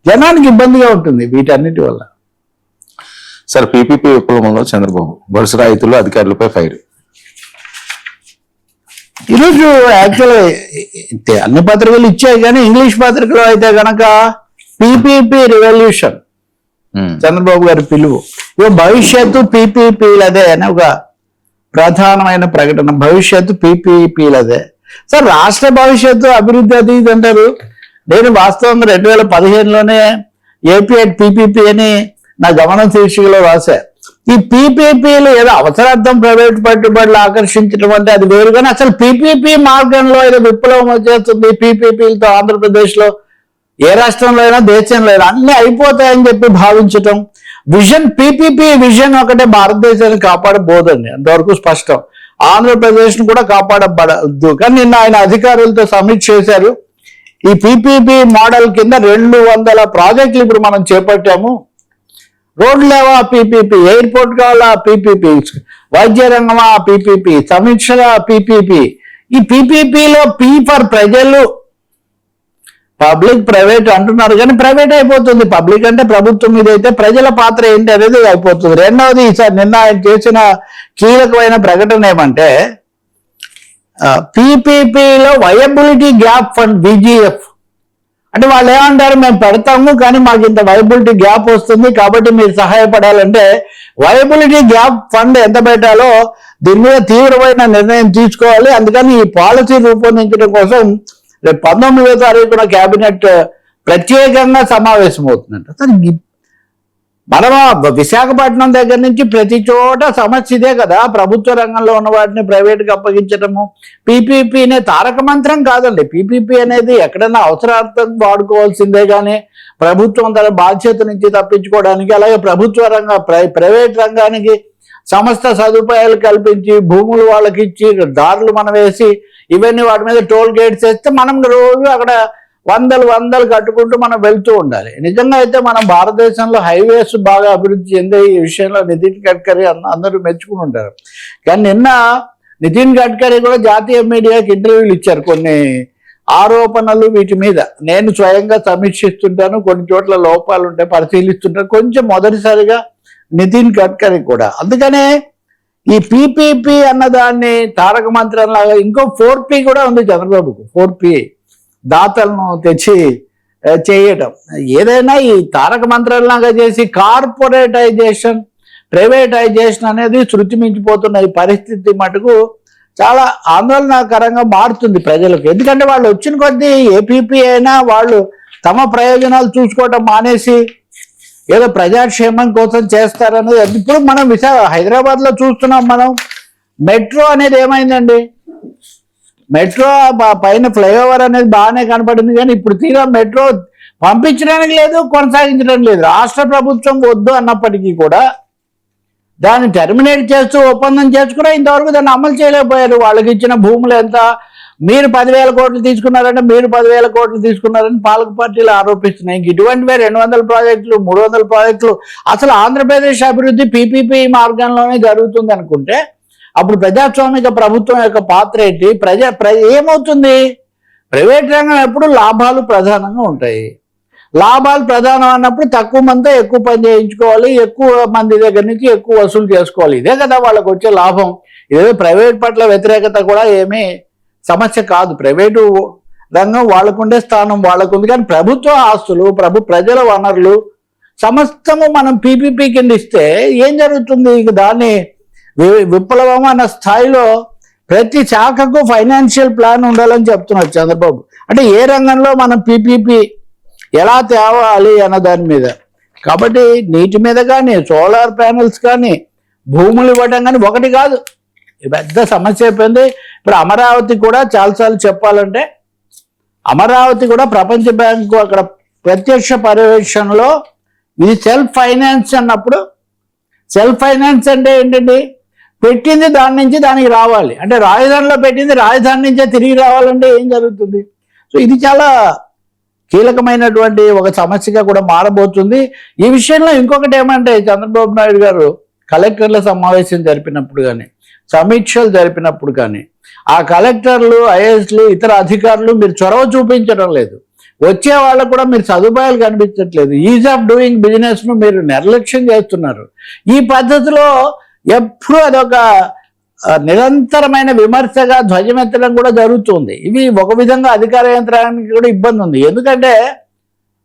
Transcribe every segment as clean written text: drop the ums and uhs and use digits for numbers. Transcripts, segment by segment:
జనానికి ఇబ్బందిగా ఉంటుంది వీటన్నిటి వల్ల. సార్, పీపీపీ విప్లవంలో చంద్రబాబు వరుస రైతులు అధికారులపై ఫైర్. ఈరోజు యాక్చువల్గా అన్ని పత్రికలు ఇచ్చాయి, కానీ ఇంగ్లీష్ పత్రికలో అయితే కనుక పీపీపీ రివల్యూషన్ చంద్రబాబు గారి పిలువు. భవిష్యత్తు పీపీపీలదే అని ఒక ప్రధానమైన ప్రకటన. భవిష్యత్తు పీపీపీలదే. సార్, రాష్ట్ర భవిష్యత్తు అభివృద్ధి అది ఇది అంటారు. నేను వాస్తవంగా 2015లోనే ఏపీ అట్ పీపీపీ అని నా గమనం శీర్షికలో రాశా. ఈ పీపీపీలు ఏదో అవసరార్థం ప్రైవేట్ పెట్టుబడులు ఆకర్షించడం అంటే అది వేరు, కానీ అసలు పీపీపీ మార్గంలో ఏదో విప్లవం వచ్చేస్తుంది పీపీపీలతో ఆంధ్రప్రదేశ్లో, ఏ రాష్ట్రంలో అయినా దేశంలో అయినా అన్నీ అయిపోతాయని చెప్పి భావించటం. విజన్ పీపీపీ విజన్ ఒకటే భారతదేశాన్ని కాపాడబోదండి, అంతవరకు స్పష్టం. ఆంధ్రప్రదేశ్ను కూడా కాపాడబడద్దు. కానీ నిన్న ఆయన అధికారులతో సమీక్ష చేశారు. ఈ పీపీపీ మోడల్ కింద 200 ప్రాజెక్టులు ఇప్పుడు మనం చేపట్టాము. రోడ్లు లేవా పీపీపీ, ఎయిర్పోర్ట్ కావాలా పీపీపీ, వైద్య రంగమా పీపీపీ, సమీక్షల పీపీపీ. ఈ పీపీపీలో పీ ఫర్ ప్రజలు, పబ్లిక్ ప్రైవేట్ అంటున్నారు కానీ ప్రైవేట్ అయిపోతుంది. పబ్లిక్ అంటే ప్రభుత్వం మీద అయితే ప్రజల పాత్ర ఏంటి అనేది అయిపోతుంది. రెండవది, ఈసారి నిన్న ఆయన చేసిన కీలకమైన ప్రకటన ఏమంటే పీపీపీలో వయబిలిటీ గ్యాప్ ఫండ్ విజిఎఫ్ అంటే వాళ్ళు ఏమంటారు, మేము పెడతాము కానీ మాకు ఇంత వయబిలిటీ గ్యాప్ వస్తుంది కాబట్టి మీరు సహాయపడాలంటే వయబిలిటీ గ్యాప్ ఫండ్ ఎంత పెట్టాలో దీని మీద తీవ్రమైన నిర్ణయం తీసుకోవాలి. అందుకని ఈ పాలసీ రూపొందించడం కోసం రేపు 19వ తారీఖున కేబినెట్ ప్రత్యేకంగా సమావేశం అవుతుందంట. సరే, మనం విశాఖపట్నం దగ్గర నుంచి ప్రతి చోట సమస్య ఇదే కదా, ప్రభుత్వ రంగంలో ఉన్న వాటిని ప్రైవేట్గా అప్పగించడము. పీపీపీనే తారక మంత్రం కాదండి. పీపీపీ అనేది ఎక్కడైనా అవసరార్థం వాడుకోవాల్సిందే, కానీ ప్రభుత్వం తన బాధ్యత నుంచి తప్పించుకోవడానికి, అలాగే ప్రభుత్వ రంగ ప్రైవేట్ రంగానికి సమస్త సదుపాయాలు కల్పించి భూములు వాళ్ళకి ఇచ్చి దారులు మనం వేసి ఇవన్నీ వాటి మీద టోల్ గేట్స్ వేస్తే మనం రోజు అక్కడ వందలు కట్టుకుంటూ మనం వెళ్తూ ఉండాలి. నిజంగా అయితే మనం భారతదేశంలో హైవేస్ బాగా అభివృద్ధి చెందే ఈ విషయంలో నితిన్ గడ్కరీ అందరూ మెచ్చుకుని ఉంటారు. కానీ నిన్న నితిన్ గడ్కరీ కూడా జాతీయ మీడియాకి ఇంటర్వ్యూలు ఇచ్చారు. కొన్ని ఆరోపణలు వీటి మీద నేను స్వయంగా సమీక్షిస్తుంటాను, కొన్ని చోట్ల లోపాలు ఉంటే పరిశీలిస్తుంటాను, కొంచెం మొదటిసారిగా నితిన్ గడ్కరీ కూడా. అందుకనే ఈ పీపీపీ అన్నదాన్ని తారక మంత్రం లాగా ఇంకో 4P కూడా ఉంది చంద్రబాబుకు. 4P దాతలను తెచ్చి చేయటం. ఏదైనా ఈ తారక మంత్రాలాగా చేసి కార్పొరేటైజేషన్, ప్రైవేటైజేషన్ అనేది శృతి మించిపోతున్న ఈ పరిస్థితి మటుకు చాలా ఆందోళనకరంగా మారుతుంది ప్రజలకు. ఎందుకంటే వాళ్ళు వచ్చిన కొద్దీ ఏపీపీ అయినా వాళ్ళు తమ ప్రయోజనాలు చూసుకోవటం మానేసి ఏదో ప్రజాక్షేమం కోసం చేస్తారనేది ఇప్పుడు మనం హైదరాబాద్లో చూస్తున్నాం. మనం మెట్రో అనేది ఏమైందండి, మెట్రో పైన ఫ్లైఓవర్ అనేది బాగానే కనపడింది, కానీ ఇప్పుడు తీరా మెట్రో పంపించడానికి లేదు, కొనసాగించడం లేదు. రాష్ట్ర ప్రభుత్వం వద్దు అన్నప్పటికీ కూడా దాన్ని టెర్మినేట్ చేస్తూ ఒప్పందం చేసుకున్నా ఇంతవరకు దాన్ని అమలు చేయలేకపోయారు. వాళ్ళకి ఇచ్చిన భూములు ఎంత, మీరు 10,000 కోట్లు తీసుకున్నారంటే మీరు 10,000 కోట్లు తీసుకున్నారని పాలక పార్టీలు ఆరోపిస్తున్నాయి. ఇటువంటివే 200 ప్రాజెక్టులు 300 ప్రాజెక్టులు. అసలు ఆంధ్రప్రదేశ్ అభివృద్ధి పీపీపీ మార్గంలోనే జరుగుతుంది అనుకుంటే అప్పుడు ప్రజాస్వామిక ప్రభుత్వం యొక్క పాత్ర ఏంటి? ఏమవుతుంది? ప్రైవేట్ రంగం ఎప్పుడు లాభాలు ప్రధానంగా ఉంటాయి. లాభాలు ప్రధానం అన్నప్పుడు తక్కువ మందితో ఎక్కువ పని చేయించుకోవాలి, ఎక్కువ మంది దగ్గర నుంచి ఎక్కువ వసూలు చేసుకోవాలి. ఇదే కదా వాళ్ళకు వచ్చే లాభం. ఇదే ప్రైవేట్ పట్ల వ్యతిరేకత కూడా ఏమీ సమస్య కాదు. ప్రైవేటు రంగం వాళ్ళకుండే స్థానం వాళ్ళకుంది, కానీ ప్రభుత్వ ఆస్తులు ప్రజల వనరులు సమస్తము మనం పీపీపీ కింద ఇస్తే ఏం జరుగుతుంది? ఇక దాన్ని విప్లవం అన్న స్థాయిలో ప్రతి శాఖకు ఫైనాన్షియల్ ప్లాన్ ఉండాలని చెప్తున్నారు చంద్రబాబు. అంటే ఏ రంగంలో మనం పీపీపీ ఎలా తేవాలి అన్న దాని మీద. కాబట్టి నీటి మీద కానీ, సోలార్ ప్యానెల్స్ కానీ, భూములు ఇవ్వడం కానీ ఒకటి కాదు, పెద్ద సమస్య అయిపోయింది. ఇప్పుడు అమరావతి కూడా చాలాసార్లు చెప్పాలంటే అమరావతి కూడా ప్రపంచ బ్యాంకు అక్కడ ప్రత్యక్ష పర్యవేక్షణలో ఇది సెల్ఫ్ ఫైనాన్స్ అన్నప్పుడు, సెల్ఫ్ ఫైనాన్స్ అంటే ఏంటండి? పెట్టింది దాని నుంచి దానికి రావాలి, అంటే రాజధానిలో పెట్టింది రాజధాని నుంచే తిరిగి రావాలంటే ఏం జరుగుతుంది? సో ఇది చాలా కీలకమైనటువంటి ఒక సమస్యగా కూడా మారబోతుంది. ఈ విషయంలో ఇంకొకటి ఏమంటే చంద్రబాబు నాయుడు గారు కలెక్టర్ల సమావేశం జరిపినప్పుడు కానీ, సమీక్షలు జరిపినప్పుడు కానీ ఆ కలెక్టర్లు, ఐఏఎస్లు, ఇతర అధికారులు మీరు చొరవ చూపించడం లేదు. వచ్చే వాళ్ళకు కూడా మీరు సదుపాయాలు కనిపించట్లేదు. ఈజ్ ఆఫ్ డూయింగ్ బిజినెస్ ను మీరు నిర్లక్ష్యం చేస్తున్నారు. ఈ పద్ధతిలో ఎప్పుడూ అదొక నిరంతరమైన విమర్శగా ధ్వజమెత్తడం కూడా జరుగుతుంది. ఇవి ఒక విధంగా అధికార యంత్రానికి కూడా ఇబ్బంది ఉంది. ఎందుకంటే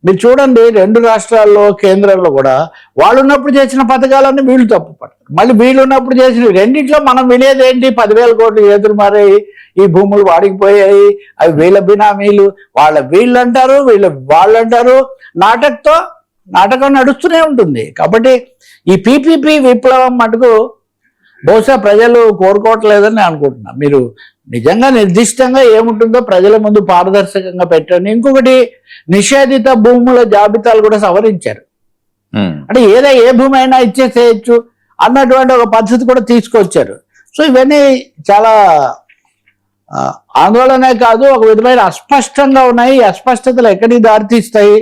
మీరు చూడండి, 2 రాష్ట్రాల్లో కేంద్రంలో కూడా వాళ్ళు ఉన్నప్పుడు చేసిన పథకాలన్నీ వీళ్ళు తప్పుపడతారు, మళ్ళీ వీళ్ళు ఉన్నప్పుడు చేసిన రెండిట్లో మనం వినేది ఏంటి? 10,000 కోట్లు ఎదురు మారాయి, ఈ భూములు వాడికిపోయాయి, అవి వీళ్ళ బినామీలు, వీళ్ళు అంటారు, వాళ్ళు అంటారు. నాటకం నడుస్తూనే ఉంటుంది. కాబట్టి ఈ పీపీపీ విప్లవం మటుకు బహుశా ప్రజలు కోరుకోవట్లేదని నేను అనుకుంటున్నా. మీరు నిజంగా నిర్దిష్టంగా ఏముంటుందో ప్రజల ముందు పారదర్శకంగా పెట్టండి. ఇంకొకటి, నిషేధిత భూముల జాబితాలు కూడా సవరించారు. అంటే ఏ భూమి అయినా ఇచ్చేసేయచ్చు అన్నటువంటి ఒక పద్ధతి కూడా తీసుకొచ్చారు. సో ఇవన్నీ చాలా ఆందోళనే కాదు, ఒక విధమైన అస్పష్టంగా ఉన్నాయి. ఈ అస్పష్టతలు ఎక్కడికి దారితీస్తాయి?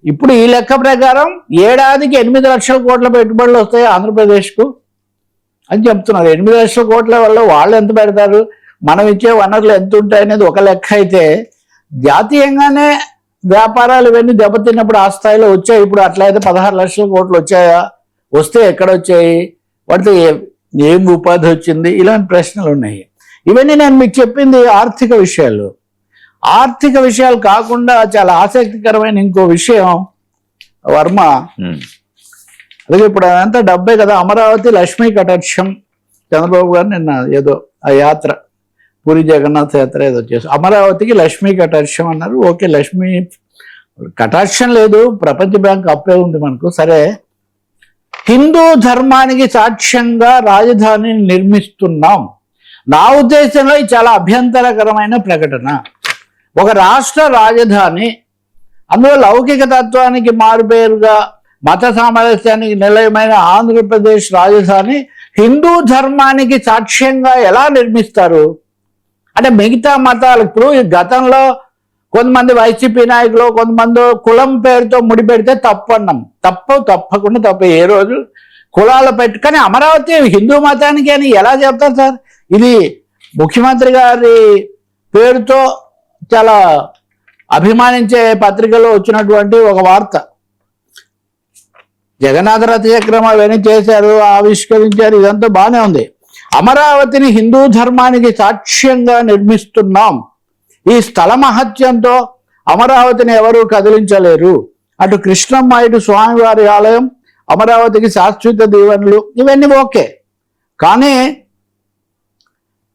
ఇప్పుడు ఈ లెక్క ప్రకారం ఏడాదికి 8 లక్షల కోట్ల పెట్టుబడులు వస్తాయి ఆంధ్రప్రదేశ్కు అని చెప్తున్నారు. 8 లక్షల కోట్ల వల్ల వాళ్ళు ఎంత పెడతారు, మనం ఇచ్చే వనరులు ఎంత ఉంటాయి అనేది ఒక లెక్క అయితే, జాతీయంగానే వ్యాపారాలు ఇవన్నీ దెబ్బతిన్నప్పుడు ఆ స్థాయిలో వచ్చాయి. ఇప్పుడు అట్లయితే 16 లక్షల కోట్లు వచ్చాయా? వస్తే ఎక్కడ వచ్చాయి? వాటితో ఏం ఉపాధి వచ్చింది? ఇలాంటి ప్రశ్నలు ఉన్నాయి. ఇవన్నీ నేను మీకు చెప్పింది ఆర్థిక విషయాలు. ఆర్థిక విషయాలు కాకుండా చాలా ఆసక్తికరమైన ఇంకో విషయం వర్మ, అలాగే ఇప్పుడు అదంతా డబ్బే కదా. అమరావతి లక్ష్మీ కటాక్షం, చంద్రబాబు గారు నిన్న ఏదో ఆ యాత్ర, పూరి జగన్నాథ్ యాత్ర ఏదో చేసి అమరావతికి లక్ష్మీ కటాక్షం అన్నారు. ఓకే, లక్ష్మీ కటాక్షం లేదు, ప్రపంచ బ్యాంక్ అప్పే ఉంది మనకు. సరే, హిందూ ధర్మానికి సాక్ష్యంగా రాజధానిని నిర్మిస్తున్నాం. నా ఉద్దేశంలో ఇది చాలా అభ్యంతరకరమైన ప్రకటన. ఒక రాష్ట్ర రాజధాని, అందులో లౌకిక తత్వానికి మారుపేరుగా మత సామరస్యానికి నిలయమైన ఆంధ్రప్రదేశ్ రాజధాని హిందూ ధర్మానికి సాక్ష్యంగా ఎలా నిర్మిస్తారు? అంటే మిగతా మతాలు, ఇప్పుడు గతంలో కొంతమంది వైసీపీ నాయకులు కొంతమంది కులం పేరుతో ముడిపెడితే తప్పన్నాం. తప్పకుండా తప్పు. ఏ రోజు కులాలు పెట్టు, కానీ అమరావతి హిందూ మతానికి అని ఎలా చెప్తారు సార్? ఇది ముఖ్యమంత్రి గారి పేరుతో చాలా అభిమానించే పత్రికలో వచ్చినటువంటి ఒక వార్త. జగన్నాథ రథ చక్రం అవన్నీ చేశారు, ఆవిష్కరించారు, ఇదంతా బాగానే ఉంది. అమరావతిని హిందూ ధర్మానికి సాక్ష్యంగా నిర్మిస్తున్నాం. ఈ స్థల మహత్యంతో అమరావతిని ఎవరూ కదిలించలేరు. అటు కృష్ణమ్మ, ఇటు స్వామివారి ఆలయం, అమరావతికి శాశ్వత దీవెనలు, ఇవన్నీ ఓకే. కానీ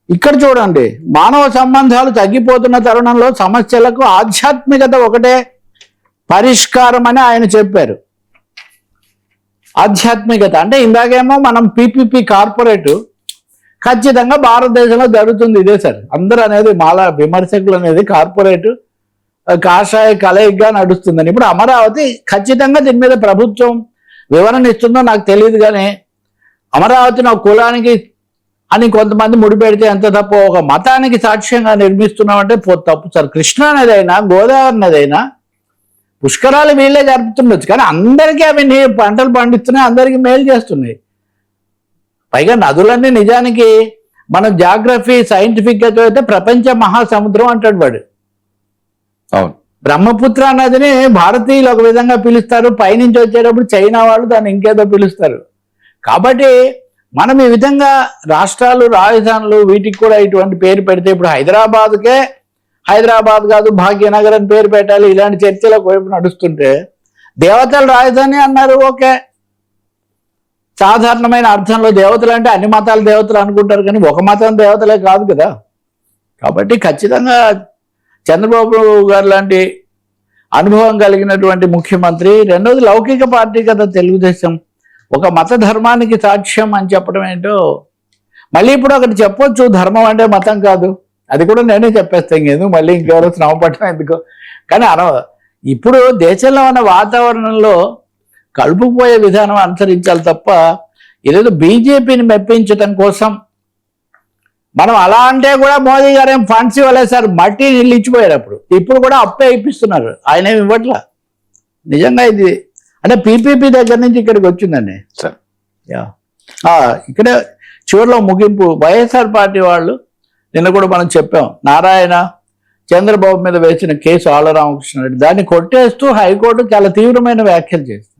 ఇక్కడ చూడండి, మానవ సంబంధాలు తగ్గిపోతున్న తరుణంలో సమస్యలకు ఆధ్యాత్మికత ఒకటే పరిష్కారం అని ఆయన చెప్పారు. ఆధ్యాత్మికత అంటే ఇందాకేమో మనం పీపీపీ కార్పొరేట్, ఖచ్చితంగా భారతదేశంలో జరుగుతుంది ఇదే సార్. అందరూ అనేది మాలా విమర్శకులు అనేది కార్పొరేట్ కాషాయ కలయికగా నడుస్తుందని. ఇప్పుడు అమరావతి ఖచ్చితంగా దీని మీద ప్రభుత్వం వివరణ ఇస్తుందో నాకు తెలియదు, కానీ అమరావతిని ఒక కులానికి అని కొంతమంది ముడిపెడితే ఎంత తప్పు, ఒక మతానికి సాక్ష్యంగా నిర్మిస్తున్నామంటే తప్పు సార్. కృష్ణా నదైనా గోదావరి నదైనా పుష్కరాలు వీళ్ళే జరుపుతుండొచ్చు, కానీ అందరికీ అవి పంటలు పండిస్తున్నాయి, అందరికీ మేలు చేస్తున్నాయి. పైగా నదులన్నీ నిజానికి మనం జాగ్రఫీ సైంటిఫిక్గా అయితే ప్రపంచ మహాసముద్రం అంటాడు వాడు. అవును, బ్రహ్మపుత్ర నదిని భారతీయులు ఒక విధంగా పిలుస్తారు, పైనుంచి వచ్చేటప్పుడు చైనా వాళ్ళు దాన్ని ఇంకేదో పిలుస్తారు. కాబట్టి మనం ఈ విధంగా రాష్ట్రాలు, రాజధానులు వీటికి కూడా ఇటువంటి పేరు పెడితే, ఇప్పుడు హైదరాబాద్కే హైదరాబాద్ కాదు భాగ్యనగర్ అని పేరు పెట్టాలి, ఇలాంటి చర్చలకు వైపు నడుస్తుంటే, దేవతల రాజధాని అన్నారు. ఓకే, సాధారణమైన అర్థంలో దేవతలు అంటే అన్ని మతాల దేవతలు అనుకుంటారు, కానీ ఒక మతం దేవతలే కాదు కదా. కాబట్టి ఖచ్చితంగా చంద్రబాబు గారు లాంటి అనుభవం కలిగినటువంటి ముఖ్యమంత్రి, రెండోది లౌకిక పార్టీ కదా తెలుగుదేశం, ఒక మత ధర్మానికి సాక్ష్యం అని చెప్పడం ఏంటో. మళ్ళీ ఇప్పుడు ఒకటి చెప్పొచ్చు, ధర్మం అంటే మతం కాదు, అది కూడా నేనే చెప్పేస్తాను, ఎందుకు మళ్ళీ ఇంకెవరో శ్రమ పట్టడం ఎందుకు. కానీ ఇప్పుడు దేశంలో ఉన్న వాతావరణంలో కలుపుపోయే విధానం అనుసరించాలి తప్ప, ఈరోజు బీజేపీని మెప్పించడం కోసం మనం అలా అంటే కూడా మోదీ గారు ఏం ఫండ్స్ ఇవ్వలేదు సార్, మట్టి నీళ్ళు ఇచ్చిపోయారు. ఇప్పుడు కూడా అప్పే ఇప్పిస్తున్నారు, ఆయన ఏమి ఇవ్వట్లా. నిజంగా ఇది అంటే పీపీపీ దగ్గర నుంచి ఇక్కడికి వచ్చిందండి సార్. ఇక్కడ చివరిలో ముగింపు, వైఎస్ఆర్ పార్టీ వాళ్ళు నిన్న కూడా మనం చెప్పాం, నారాయణ చంద్రబాబు మీద వేసిన కేసు ఆళ్ల రామకృష్ణారెడ్డి, దాన్ని కొట్టేస్తూ హైకోర్టు చాలా తీవ్రమైన వ్యాఖ్యలు చేసింది.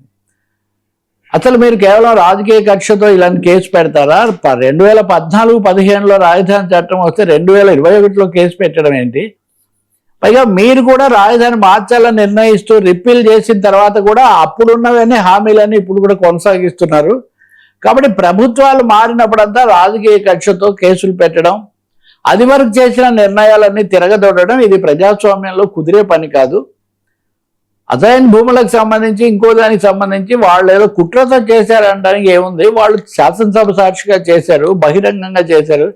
అసలు మీరు కేవలం రాజకీయ కక్షతో ఇలాంటి కేసు పెడతారా? 2014-15లో రాజధాని చట్టం వస్తే 2021లో కేసు పెట్టడం ఏంటి? పైగా మీరు కూడా రాజధాని మార్చాలని నిర్ణయిస్తూ రిపీల్ చేసిన తర్వాత కూడా అప్పుడున్నవన్నీ హామీలన్నీ ఇప్పుడు కూడా కొనసాగిస్తున్నారు. కాబట్టి ప్రభుత్వాలు మారినప్పుడంతా రాజకీయ కక్షతో కేసులు పెట్టడం, అది వరకు చేసిన నిర్ణయాలన్నీ తిరగదొడడం, ఇది ప్రజాస్వామ్యంలో కుదిరే పని కాదు. అసైన్ భూములకు సంబంధించి ఇంకో దానికి సంబంధించి వాళ్ళు ఏదో కుట్రతో చేశారంటానికి ఏముంది? వాళ్ళు శాసనసభ సాక్షిగా చేశారు, బహిరంగంగా చేశారు,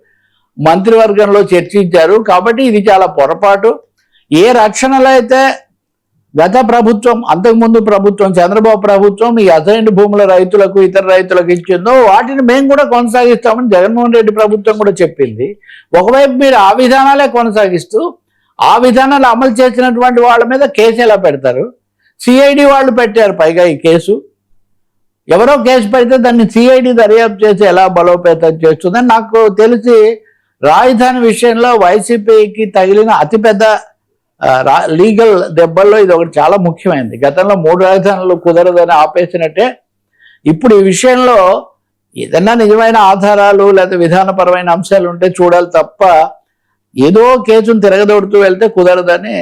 మంత్రివర్గంలో చర్చించారు. కాబట్టి ఇది చాలా పొరపాటు. ఏ రక్షణలో అయితే గత ప్రభుత్వం, అంతకుముందు ప్రభుత్వం, చంద్రబాబు ప్రభుత్వం ఈ అసైన్డ్ భూముల రైతులకు, ఇతర రైతులకు ఇచ్చిందో వాటిని మేము కూడా కొనసాగిస్తామని జగన్మోహన్ రెడ్డి ప్రభుత్వం కూడా చెప్పింది. ఒకవైపు మీరు ఆ విధానాలే కొనసాగిస్తూ ఆ విధానాలు అమలు చేసినటువంటి వాళ్ళ మీద కేసు ఎలా పెడతారు? సిఐడి వాళ్ళు పెట్టారు పైగా ఈ కేసు. ఎవరో కేసు పెడితే దాన్ని సిఐడి దర్యాప్తు చేసి ఎలా బలోపేతం చేస్తుందని నాకు తెలిసి రాజధాని విషయంలో వైసీపీకి తగిలిన అతిపెద్ద లీగల్ దెబ్బల్లో ఇది ఒకటి చాలా ముఖ్యమైనది. గతంలో 3 రాజధానులు కుదరదని ఆపేసినట్టే ఇప్పుడు ఈ విషయంలో ఏదన్నా నిజమైన ఆధారాలు లేదా విధానపరమైన అంశాలు ఉంటే చూడాలి తప్ప ఏదో కేసును తిరగదొడుతూ వెళ్తే కుదరదని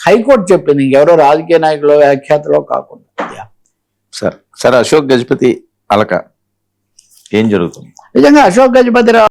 హైకోర్టు చెప్పింది, ఇంకెవరో రాజకీయ నాయకులు వ్యాఖ్యాతలో కాకుండా. సార్ అశోక్ గజపతి అలక ఏం జరుగుతుంది? నిజంగా అశోక్ గజపతి